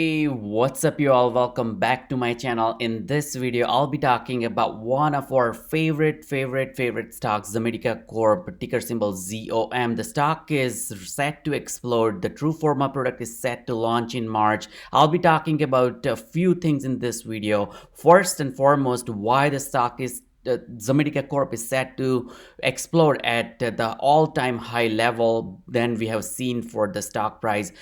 Hey, what's up you all? Welcome back to my channel. In this video, I'll be talking about one of our favorite stocks, ZOMEDICA Corp, ticker symbol ZOM. The stock is set to explode. The True Forma product is set to launch in March. I'll be talking about a few things in this video. First and foremost, why the stock is ZOMEDICA Corp is set to explode at the all-time high level than we have seen for the stock price.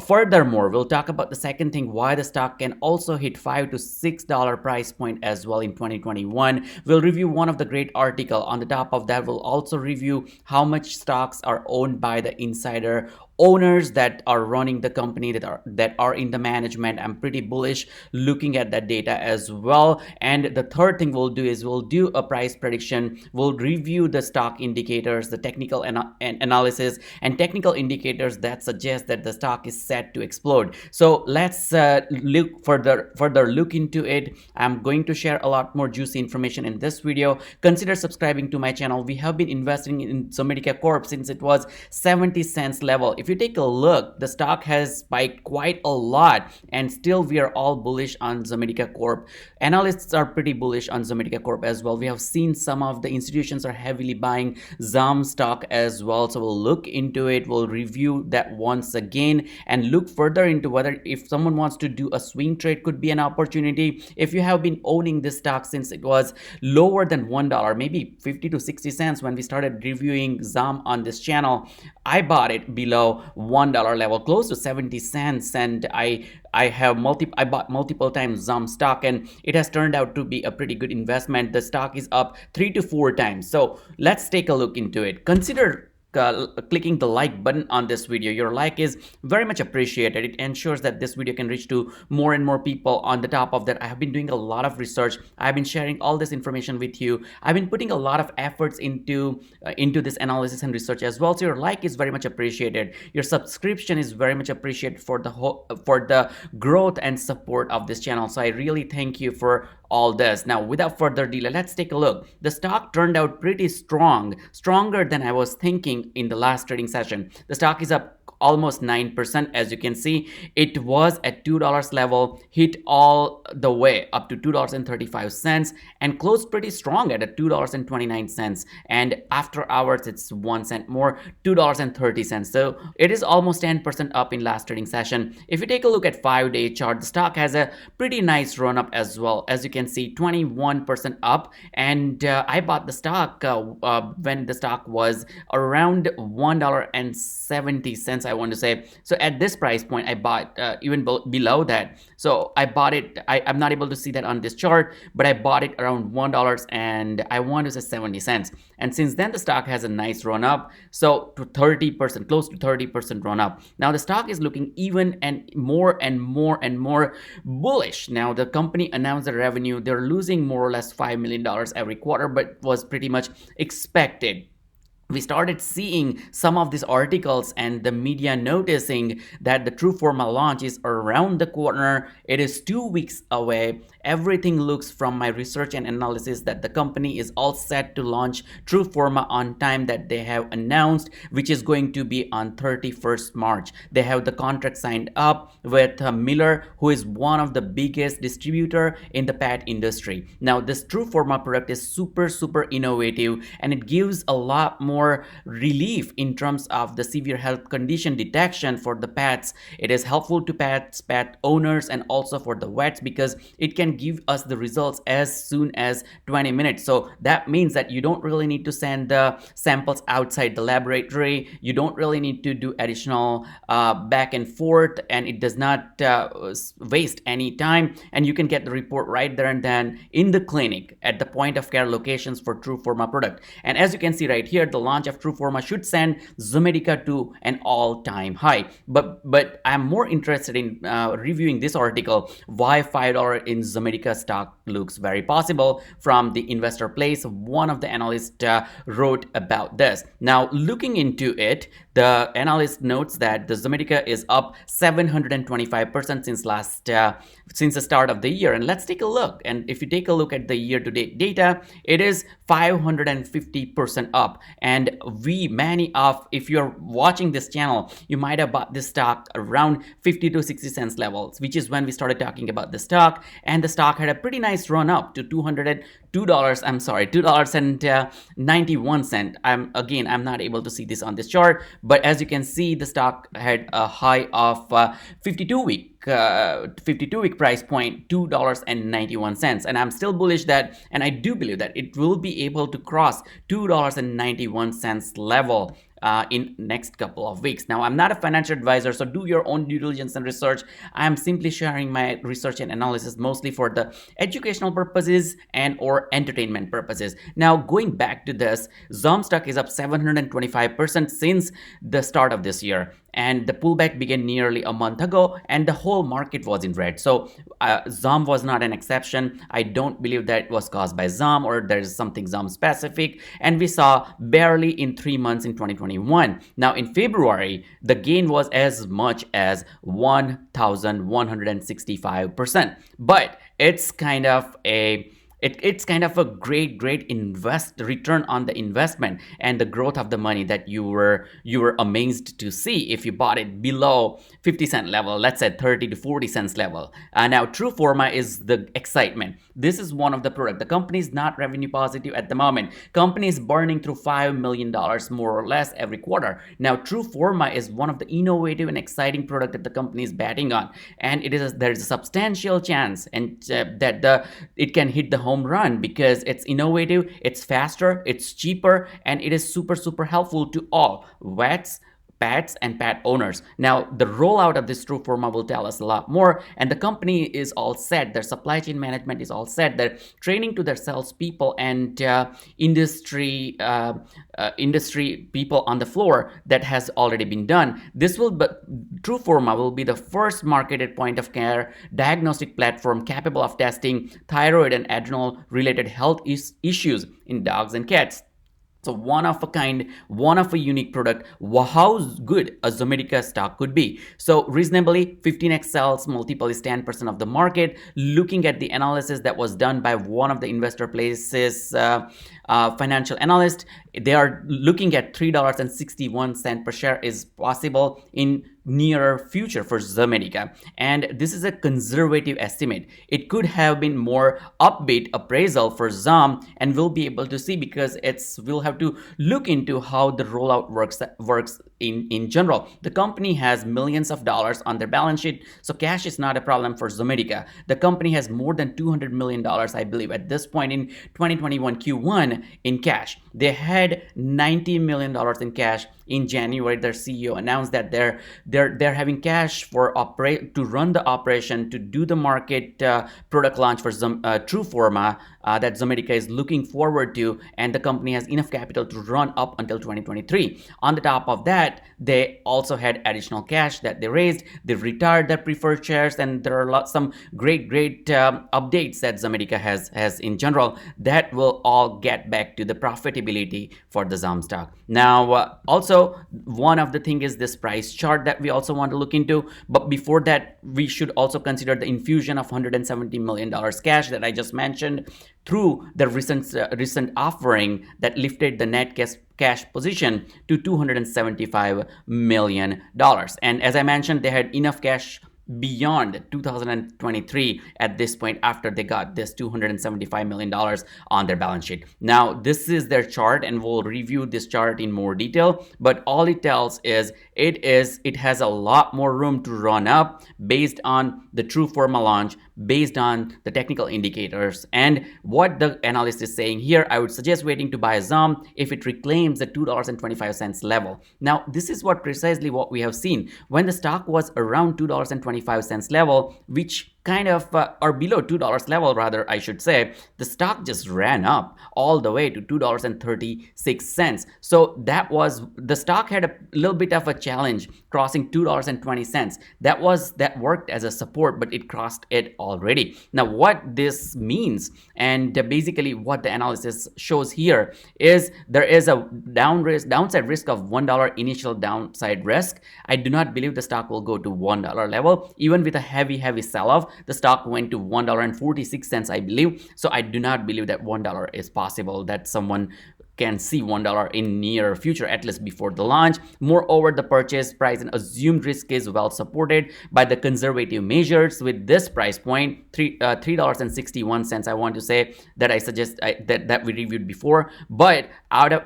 Furthermore, we'll talk about the second thing, why the stock can also hit $5 to $6 price point as well in 2021. We'll review one of the great article. On the top of that, we'll also review how much stocks are owned by the insider owners that are running the company, that are in the management. I'm pretty bullish looking at that data as well. And the third thing we'll do is we'll do a price prediction. We'll review the stock indicators, the technical analysis and technical indicators that suggest that the stock is set to explode. So let's look further look into it. I'm going to share a lot more juicy information in this video. Consider subscribing to my channel. We have been investing in ZOMEDICA Corp since it was 70 cents level. If you take a look, the stock has spiked quite a lot, and still we are all bullish on ZOMEDICA Corp. Analysts are pretty bullish on ZOMEDICA Corp as well. We have seen some of the institutions are heavily buying ZOM stock as well. So we'll look into it. We'll review that once again and look further into whether if someone wants to do a swing trade could be an opportunity. If you have been owning this stock since it was lower than $1, maybe 50 to 60 cents when we started reviewing ZOM on this channel, I bought it below $1 level, close to 70 cents, and I bought multiple times ZOM stock, and it has turned out to be a pretty good investment. The stock is up 3 to 4 times. So let's take a look into it. Consider clicking the like button on this video. Your like is very much appreciated. It ensures that this video can reach to more and more people. On the top of that, I have been doing a lot of research. I've been sharing all this information with you. I've been putting a lot of efforts into this analysis and research as well. So your like is very much appreciated. Your subscription is very much appreciated for the growth and support of this channel. So I really thank you for all this. Now, without further delay, let's take a look. The stock turned out pretty strong, stronger than I was thinking in the last trading session. The stock is up almost 9%. As you can see, it was at $2 level, hit all the way up to $2.35 and closed pretty strong at $2.29. And after hours, it's 1 cent more, $2.30. So it is almost 10% up in last trading session. If you take a look at 5-day chart, the stock has a pretty nice run up as well. As you can see, 21% up. And I bought the stock when the stock was around $1.70. I want to say. So at this price point, I bought even below that. So I bought it. I'm not able to see that on this chart, but I bought it around $1 and I want to say 70 cents. And since then, the stock has a nice run up. So to 30%, close to 30% run up. Now the stock is looking even and more bullish. Now the company announced the revenue. They're losing more or less $5 million every quarter, but was pretty much expected. We started seeing some of these articles and the media noticing that the True Forma launch is around the corner. It is 2 weeks away. Everything looks from my research and analysis that the company is all set to launch True Forma on time that they have announced, which is going to be on 31st March. They have the contract signed up with Miller, who is one of the biggest distributor in the pet industry. Now, this True Forma product is super innovative, and it gives a lot more relief in terms of the severe health condition detection for the pets. It is helpful to pet owners and also for the vets because it can give us the results as soon as 20 minutes. So that means that you don't really need to send the samples outside the laboratory. You don't really need to do additional back and forth, and it does not waste any time, and you can get the report right there and then in the clinic at the point of care locations for True Forma product. And as you can see right here, the launch of True Forma should send ZOMEDICA to an all-time high. But I'm more interested in reviewing this article, why $5 in ZOMEDICA stock looks very possible, from the investor place. One of the analysts wrote about this. Now, looking into it, the analyst notes that the ZOMEDICA is up 725% since the start of the year. And let's take a look. And if you take a look at the year-to-date data, it is 550% up. And and if you're watching this channel, you might have bought this stock around 50 to 60 cents levels, which is when we started talking about the stock, and the stock had a pretty nice run up to $2.91. I'm not able to see this on this chart, but as you can see, the stock had a high of 52-week price point, $2.91, and I'm still bullish that, and I do believe that it will be able to cross $2.91 level in next couple of weeks. Now, I'm not a financial advisor, so do your own due diligence and research. I'm simply sharing my research and analysis mostly for the educational purposes and or entertainment purposes. Now, going back to this, ZOM stock is up 725% since the start of this year, and the pullback began nearly a month ago, and the whole market was in red. So ZOM was not an exception. I don't believe that it was caused by ZOM or there is something ZOM specific, and we saw barely in 3 months in 2021. Now in February, the gain was as much as 1,165%, but it's kind of a great return on the investment and the growth of the money that you were amazed to see if you bought it below 50-cent level, let's say 30 to 40 cents level. Now True Forma is the excitement. This is one of the product. The company is not revenue positive at the moment. Company is burning through $5 million more or less every quarter. Now True Forma is one of the innovative and exciting product that the company is betting on, and there is a substantial chance and that it can hit the home run because it's innovative, it's faster, it's cheaper, and it is super helpful to all vets, pets, and pet owners. Now, the rollout of this True Forma will tell us a lot more, and the company is all set. Their supply chain management is all set. Their training to their salespeople and industry people on the floor that has already been done. True Forma will be the first marketed point-of-care diagnostic platform capable of testing thyroid and adrenal-related health issues in dogs and cats. So one of a kind, one of a unique product. How good a ZOMEDICA stock could be. So reasonably, 15x sales multiple is 10% of the market. Looking at the analysis that was done by one of the investor places financial analyst, they are looking at $3.61 per share is possible in near future for ZOMEDICA, and this is a conservative estimate. It could have been more upbeat appraisal for ZOM, and we'll be able to see because we'll have to look into how the rollout works in general. The company has millions of dollars on their balance sheet, so cash is not a problem for ZOMEDICA. The company has more than $200 million, I believe, at this point in 2021 Q1 in cash. They had $90 million in cash in January. Their CEO announced that they're having cash to run the operation, to do the market product launch for True Forma that ZOMEDICA is looking forward to, and the company has enough capital to run up until 2023. On the top of that, they also had additional cash that they raised. They retired their preferred shares, and there are some great updates that ZOMEDICA has in general that will all get back to the profitability for the ZOM stock. Now, also one of the thing is this price chart that we also want to look into. But before that, we should also consider the infusion of $170 million cash that I just mentioned through the recent offering that lifted the net cash position to $275 million. And as I mentioned, they had enough cash beyond 2023 at this point after they got this $275 million on their balance sheet. Now, this is their chart, and we'll review this chart in more detail, but all it tells is it has a lot more room to run up based on the True Forma launch, based on the technical indicators and what the analyst is saying here. I would suggest waiting to buy ZOM if it reclaims the $2.25 level. Now, this is precisely what we have seen when the stock was around $2.25 level, which kind of or below $2 level rather, I should say. The stock just ran up all the way to $2.36. So the stock had a little bit of a challenge crossing $2.20. That worked as a support, but it crossed it already. Now, what this means, and basically what the analysis shows here, is there is a downside risk of $1 initial downside risk. I do not believe the stock will go to $1 level. Even with a heavy sell-off, the stock went to $1.46, I believe. So I do not believe that $1 is possible, that someone can see $1 in near future, at least before the launch. Moreover, the purchase price and assumed risk is well supported by the conservative measures. With this price point, $3.61, I want to say that I suggest that we reviewed before. But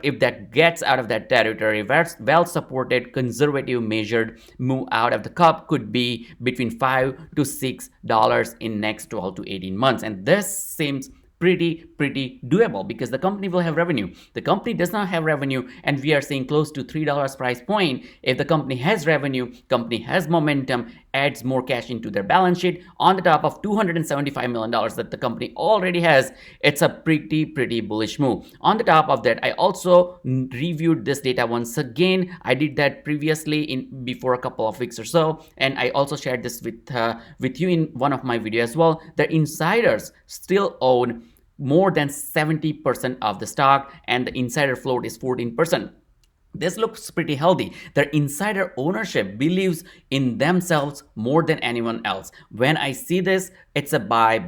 if that gets out of that territory, well supported conservative measured move out of the cup could be between $5 to $6 in next 12 to 18 months, and this seems pretty doable because the company will have revenue. The company does not have revenue, and we are seeing close to $3 price point. If the company has revenue, company has momentum, adds more cash into their balance sheet on the top of $275 million that the company already has, it's a pretty bullish move. On the top of that, I also reviewed this data once again. I did that previously before a couple of weeks or so, and I also shared this with you in one of my videos as well. The insiders still own more than 70% of the stock, and the insider float is 14%. This looks pretty healthy. Their insider ownership believes in themselves more than anyone else. When I see this, it's a buy.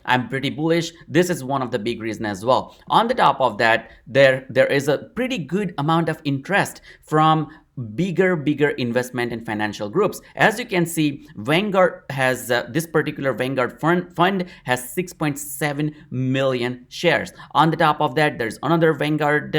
I'm pretty bullish. This is one of the big reasons as well. On the top of that, there is a pretty good amount of interest from bigger investment and financial groups. As you can see, Vanguard has this particular Vanguard fund has 6.7 million shares. On the top of that, there's another Vanguard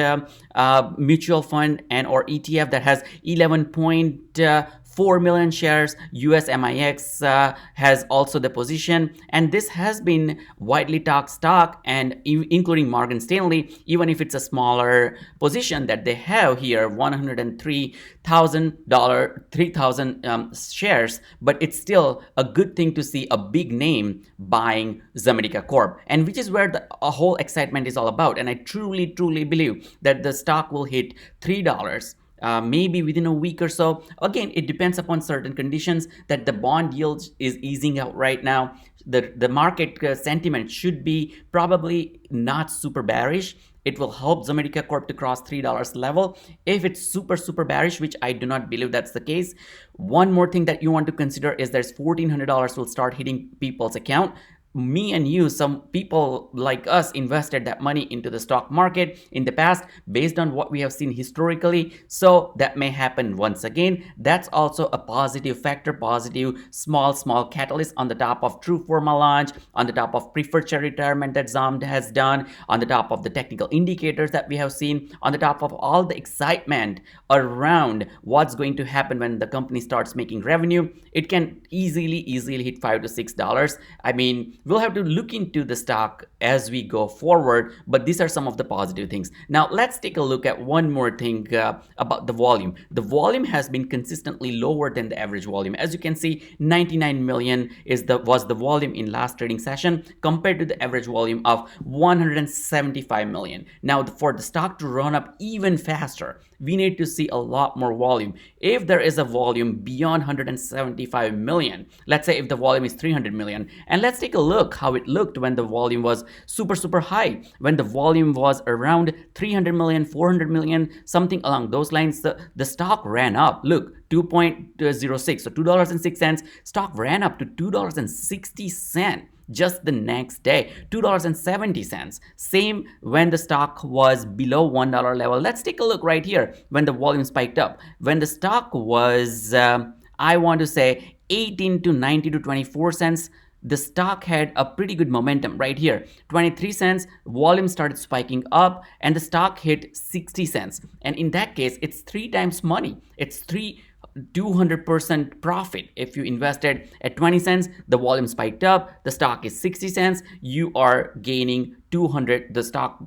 mutual fund and or ETF that has 11.4 million shares. USMIX has also the position, and this has been widely talked stock, and including Morgan Stanley, even if it's a smaller position that they have here, $103,000 shares, but it's still a good thing to see a big name buying ZOMEDICA Corp, and which is where the whole excitement is all about. And I truly believe that the stock will hit $3 maybe within a week or so. Again, it depends upon certain conditions, that the bond yield is easing out right now. The market sentiment should be probably not super bearish. It will help ZOMEDICA Corp to cross $3 level. If it's super bearish, which I do not believe that's the case, one more thing that you want to consider is there's $1,400 will start hitting people's account. Me and you, some people like us, invested that money into the stock market in the past based on what we have seen historically, so that may happen once again. That's also a positive factor, positive small catalyst on the top of True Forma launch, on the top of preferred share retirement that ZOM has done, on the top of the technical indicators that we have seen, on the top of all the excitement around what's going to happen when the company starts making revenue. It can easily hit $5 to $6. I mean, we'll have to look into the stock as we go forward, but these are some of the positive things. Now let's take a look at one more thing about the volume. The volume has been consistently lower than the average volume. As you can see, 99 million was the volume in last trading session compared to the average volume of 175 million. Now for the stock to run up even faster, we need to see a lot more volume. If there is a volume beyond 175 million, let's say if the volume is 300 million, and let's take a look how it looked when the volume was super high. When the volume was around 300 million, 400 million, something along those lines, the stock ran up. Look, 2.06, so $2.06, stock ran up to $2.60 just the next day, $2.70. Same when the stock was below $1 level. Let's take a look right here when the volume spiked up. When the stock was, I want to say 18 to 90 to 24 cents, the stock had a pretty good momentum right here. 23 cents, volume started spiking up, and the stock hit 60 cents. And in that case, it's 3 times money. It's 200% profit. If you invested at 20 cents, the volume spiked up, the stock is 60 cents, you are gaining 200, the stock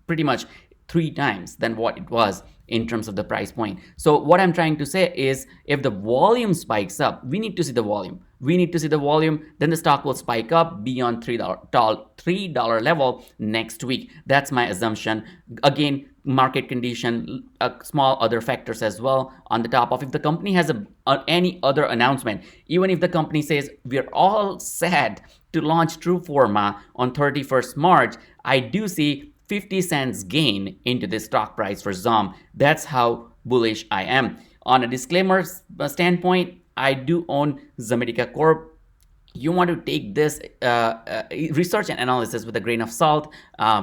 pretty much 3 times than what it was in terms of the price point. So what I'm trying to say is, if the volume spikes up, we need to see the volume. We need to see the volume, then the stock will spike up beyond $3 level next week. That's my assumption. Again, market condition, small other factors as well on the top of, if the company has any other announcement, even if the company says we're all set to launch True Forma on 31st March, I do see 50 cents gain into the stock price for ZOM. That's how bullish I am. On a disclaimer standpoint, I do own ZOMEDICA Corp. You want to take this research and analysis with a grain of salt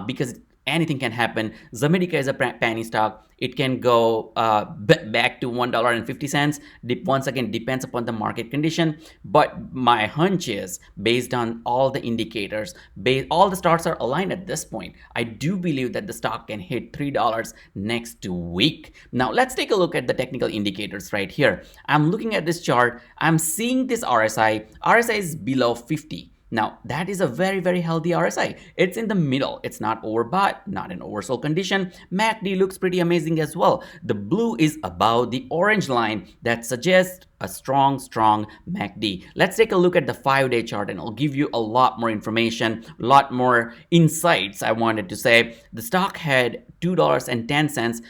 because anything can happen. ZOMEDICA is a penny stock. It can go back to $1.50. Once again, depends upon the market condition. But my hunch is, based on all the indicators, all the stars are aligned at this point, I do believe that the stock can hit $3 next week. Now let's take a look at the technical indicators right here. I'm looking at this chart. I'm seeing this RSI. RSI is below 50. Now, that is a very, very healthy RSI. It's in the middle. It's not overbought, not in oversold condition. MACD looks pretty amazing as well. The blue is above the orange line that suggests a strong MACD. Let's take a look at the 5-day chart, and I'll give you a lot more information, a lot more insights. I wanted to say the stock had $2.10.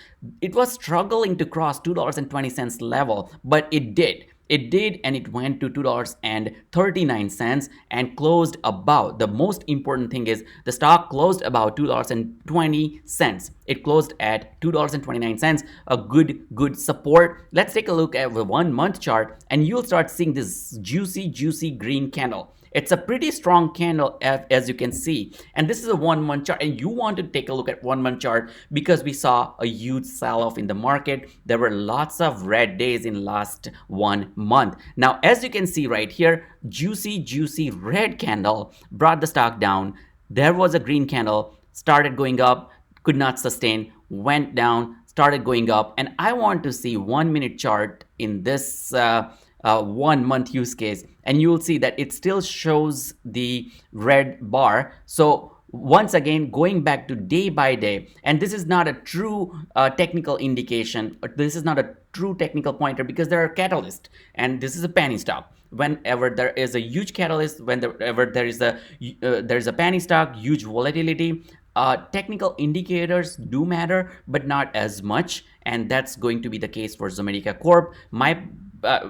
It was struggling to cross $2.20 level, but it did. It did, and it went to $2.39 and closed above. The most important thing is the stock closed about $2.20. It closed at $2.29, a good support. Let's take a look at the 1-month chart, and you'll start seeing this juicy green candle. It's a pretty strong candle, as you can see, and this is a 1-month chart, and you want to take a look at 1-month chart because we saw a huge sell-off in the market. There were lots of red days in last 1 month. Now, as you can see right here, juicy red candle brought the stock down. There was a green candle, started going up, could not sustain, went down, started going up, and I want to see 1-minute chart in this 1-month use case, and you will see that it still shows the red bar. So once again, going back to day by day, and this is not a true technical indication, this is not a true technical pointer because there are catalysts, and this is a penny stock. Whenever there is a huge catalyst, whenever there is a penny stock, huge volatility, technical indicators do matter, but not as much, and that's going to be the case for ZOMEDICA Corp.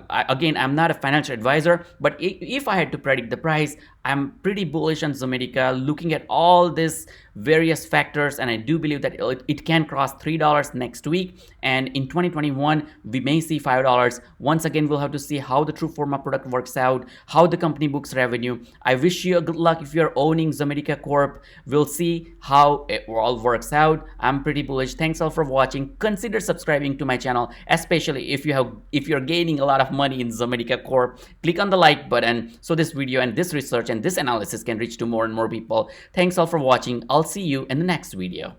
Again, I'm not a financial advisor, but if I had to predict the price, I'm pretty bullish on ZOMEDICA, looking at all these various factors, and I do believe that it can cross $3 next week, and in 2021 we may see $5. Once again, we'll have to see how the true forma product works out, how the company books revenue. I wish you a good luck if you're owning ZOMEDICA Corp. We'll see how it all works out. I'm pretty bullish. Thanks all for watching. Consider subscribing to my channel, especially if you're gaining a lot of money in ZOMEDICA Corp. Click on the like button so this video and this research and this analysis can reach to more and more people. Thanks all for watching. I'll see you in the next video.